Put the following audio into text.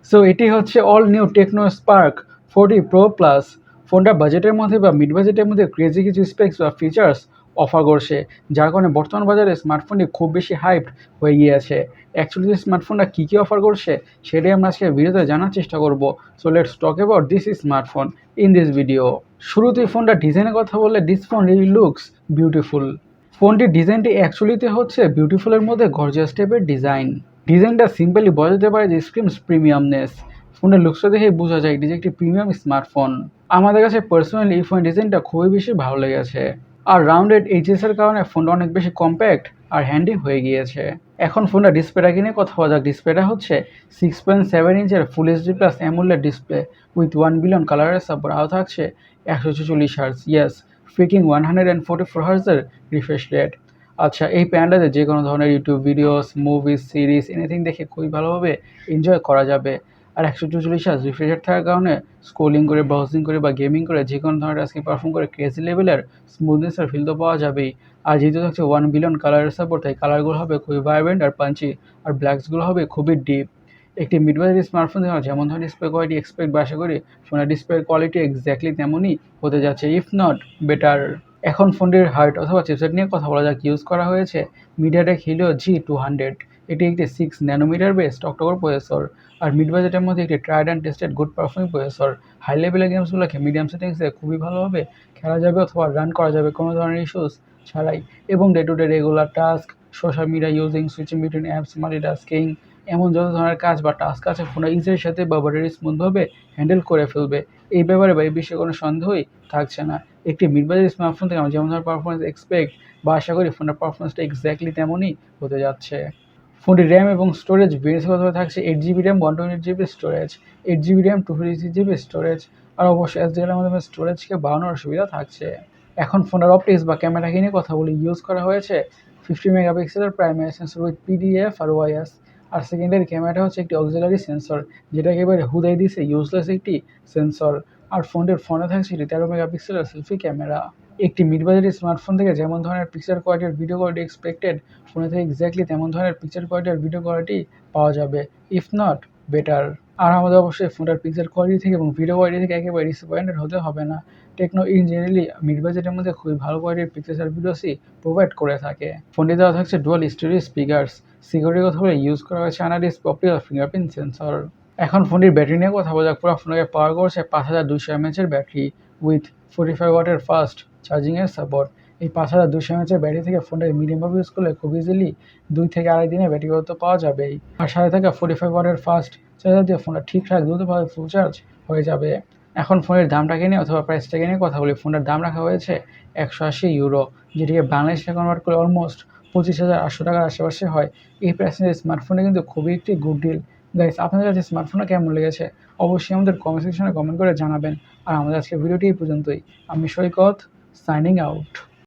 So এটি হচ্ছে all new Tecno Spark 40 pro plus. ফোনটা বাজেটের মধ্যে বা মিড বাজেটের মধ্যে ক্রেজি কিছু স্পেক্স বা ফিচার্স অফার করছে, যার কারণে বর্তমান বাজারে স্মার্টফোনটি খুব বেশি হাইপড হয়ে গিয়েছে। অ্যাকচুয়ালি স্মার্টফোনটা কী কী অফার করছে সেটাই আমরা আজকে ভিডিওতে জানার চেষ্টা করব। So let's talk about this smartphone in this video. শুরুতেই ফোনটা ডিজাইনের কথা বললে this phone really looks beautiful. ফোনটির ডিজাইনটি অ্যাকচুয়ালিতে হচ্ছে বিউটিফুলের মধ্যে গর্জিয়াস টাইপের ডিজাইন। ডিজাইনটা সিম্পলি বলা যেতে পারে যে স্ক্রিমস প্রিমিয়ামনেস। ফোনের লুকসটা দেখেই বোঝা যায় এটি যে একটি প্রিমিয়াম স্মার্টফোন। আমাদের কাছে পার্সোনালি এই ফোনের ডিজাইনটা খুবই বেশি ভালো লেগেছে। আর রাউন্ডেড এইচএসের কারণে ফোনটা অনেক বেশি কম্প্যাক্ট আর হ্যান্ডি হয়ে গিয়েছে। এখন ফোনটা ডিসপ্লেটা কিনে কথা বলা যাক। ডিসপ্লেটা হচ্ছে 6.7 ইঞ্চের full HD plus AMOLED display with 1 billion কালারের সাপোর্ট। আরও থাকছে 144 হার্জ, ইয়েস ফ্রিকিং 144 হার্জের রিফ্রেশ রেট। আচ্ছা, এই প্যান্ডাতে যে কোনো ধরনের YouTube videos, movies, series anything দেখে খুবই ভালোভাবে এনজয় করা যাবে। আর 144 হার্জ রিফ্রেশ রেট থাকার কারণে স্ক্রোলিং করে, ব্রাউজিং করে বা গেমিং করে যে কোনো ধরনের টাস্কে পারফর্ম করে ক্রেজি লেভেলের স্মুথনেস আর ফিল তো পাওয়া যাবেই। আর যেহেতু থাকছে 1 বিলিয়ন কালারের সাপোর্ট, তাই কালারগুলো হবে খুবই ভাইব্রেন্ট আর পাঞ্চি, আর ব্ল্যাকসগুলো হবে খুবই ডিপ। একটি মিড বাজেট স্মার্টফোন যেমন ধরনের ডিসপ্লে কোয়ালিটি এক্সপেক্ট বা আশা করি ফোনের ডিসপ্লে কোয়ালিটি এক্স্যাক্টলি তেমনই হতে যাচ্ছে, ইফ নট বেটার। এখন ফোনটির হার্ট অথবা চিপসেট নিয়ে কথা বলা যাক। ইউজ করা হয়েছে মিডিয়াটেক হিলিও G200। এটি একটি 6 ন্যানোমিটার বেসড অক্টোকোর প্রসেসর আর মিড বাজেটের মধ্যে একটি tried and tested good performing processor. High লেভেলের গেমসগুলোকে মিডিয়াম সেটিংসে খুবই ভালোভাবে খেলা যাবে অথবা রান করা যাবে কোনো ধরনের ইস্যুস ছাড়াই। এবং day to day regular task, social media using, switching between apps, multitasking, এমন যত ধরনের কাজ বা টাস্ক আছে ফোনে ইজির সাথে বা ব্যাটারি স্মুথভাবে হ্যান্ডেল করে ফেলবে। এই ব্যাপারে বা এই বিষয়ে কোনো সন্দেহই থাকছে না। একটি মিড বাজেট স্মার্টফোন থেকে আমরা যেমন ধরনের পারফরমেন্স এক্সপেক্ট বা আশা করি ফোনের পারফরমেন্সটা এক্স্যাক্টলি তেমনই হতে যাচ্ছে। ফোনটির র্যাম এবং স্টোরেজ ভেরিয়েন্টস কথা থাকছে 8 GB RAM, 128 GB storage, 8 GB RAM, 256 GB storage, আর অবশ্যই এসডিআর মাধ্যমে স্টোরেজকে বাড়ানোর সুবিধা থাকছে। এখন ফোনের অপটিক্স বা ক্যামেরা নিয়ে কথা বলি। ইউজ করা হয়েছে 50 মেগাপিক্সেলের প্রাইমারি সেন্সর উইথ পিডিএফ আর ওয়াইএস। আর সেকেন্ডারি ক্যামেরাটা হচ্ছে একটি অক্সিলারি সেন্সর, যেটা একেবারে হুদাই দিছে ইউজলেস একটি সেন্সর। আর ফোনটির ফোনে থাকছে একটি 13 মেগাপিক্সেলের সেলফি ক্যামেরা। একটি মিড বাজেট স্মার্টফোন থেকে যেমন ধরনের পিকচার কোয়ালিটি আর ভিডিও কোয়ালিটি এক্সপেক্টেড, ফোনে থেকে এক্স্যাক্টলি তেমন ধরনের পিকচার কোয়ালিটি আর ভিডিও কোয়ালিটি পাওয়া যাবে, ইফ নট বেটার। আর আমাদের অবশ্যই ফোনটার পিকচার কোয়ালিটি থেকে এবং ভিডিও কোয়ালিটি থেকে একেবারে ডিসঅ্যাপয়েন্টেড হতে হবে না। টেকনো ইন জেনারেলি মিড বাজেটের মধ্যে খুবই ভালো কোয়ালিটির পিকচার আর ভিডিওসই প্রোভাইড করে থাকে। ফোনটি দেওয়া থাকছে ডুয়াল স্টেরিও স্পিকার্স। সিকিউরিটির কথা বলে ইউজ করা হয়েছে আনাডিস পপুলার ফিঙ্গারপ্রিন্ট সেন্সর। এখন ফোনটির ব্যাটারি নিয়ে কথা বলা যাক। পুরো ফোনকে পাওয়ার করছে 5200 এমএএচের ব্যাটারি উইথ 45 ওয়াটের ফাস্ট চার্জিংয়ের সাপোর্ট। এই 5200 এমএএচের ব্যাটারি থেকে ফোনটাকে মিডিয়ামভাবে ইউজ করলে খুব ইজিলি 2 থেকে আড়াই দিনে ব্যাটারি তো পাওয়া যাবেই। আর সাথে থাকা 45 ওয়াটের ফাস্ট চার্জার দিয়ে ফোনটা ঠিকঠাক দ্রুতভাবে ফুল চার্জ হয়ে যাবে। এখন ফোনের দামটাকে নিয়ে অথবা প্রাইসটাকে নিয়ে কথা বলি। ফোনের দাম রাখা হয়েছে 180 ইউরো, যেটিকে বাংলাদেশে কনভার্ট করে অলমোস্ট 25,800 টাকার আশেপাশে হয়। এই প্রাইসের স্মার্টফোনে কিন্তু খুবই একটি গুড ডিল। গাইস, আপনাদের কাছে স্মার্টফোনটা কেমন লেগেছে অবশ্যই আমাদের কমেন্ট সেকশনে কমেন্ট করে জানাবেন। আর আমাদের আজকের ভিডিওটি এই পর্যন্তই। আমি সৈকত, সাইনিং আউট।